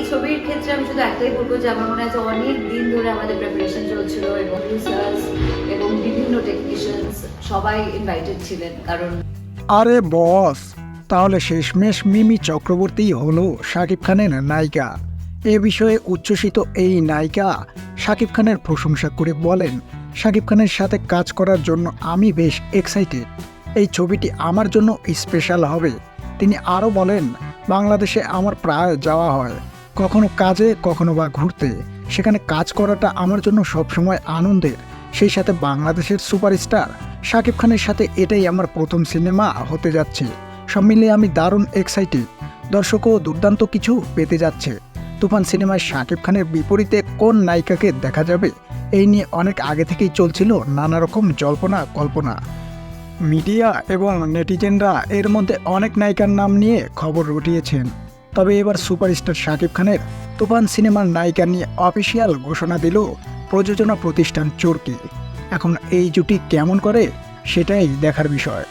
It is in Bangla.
ছবির ক্ষেত্রে আমি শুধু একটাই বলবো যে আমার মনে হয় যে অনেক দিন ধরে আমাদের প্রিপারেশন চলছিল এবং প্রডিউসার্স এবং বিভিন্ন টেকনিশিয়ানস সবাই ইনভাইটেড ছিলেন, কারণ আরে বস, তাহলে শেষমেশ মিমি চক্রবর্তী হলো শাকিব খানের নায়িকা। এ বিষয়ে উচ্ছ্বসিত এই নায়িকা শাকিব খানের প্রশংসা করে বলেন, শাকিব খানের সাথে কাজ করার জন্য আমি বেশ এক্সাইটেড। এই ছবিটি আমার জন্য স্পেশাল হবে। তিনি আরও বলেন, বাংলাদেশে আমার প্রায় যাওয়া হয়, কখনো কাজে কখনো বা ঘুরতে। সেখানে কাজ করাটা আমার জন্য সবসময় আনন্দের। সেই সাথে বাংলাদেশের সুপারস্টার শাকিব খানের সাথে এটাই আমার প্রথম সিনেমা হতে যাচ্ছে। সব মিলিয়ে আমি দারুণ এক্সাইটেড। দর্শকও দুর্দান্ত কিছু পেতে যাচ্ছে। তুফান সিনেমায় শাকিব খানের বিপরীতে কোন নায়িকাকে দেখা যাবে, এই নিয়ে অনেক আগে থেকেই চলছিল নানা রকম জল্পনা কল্পনা। মিডিয়া এবং নেটিজেনরা এর মধ্যে অনেক নায়িকার নাম নিয়ে খবর রটিয়েছেন। তবে এবার সুপারস্টার শাকিব খানের তুফান সিনেমার নায়িকা নিয়ে অফিসিয়াল ঘোষণা দিল প্রযোজনা প্রতিষ্ঠান চরকি। এখন এই জুটি কেমন করে সেটাই দেখার বিষয়।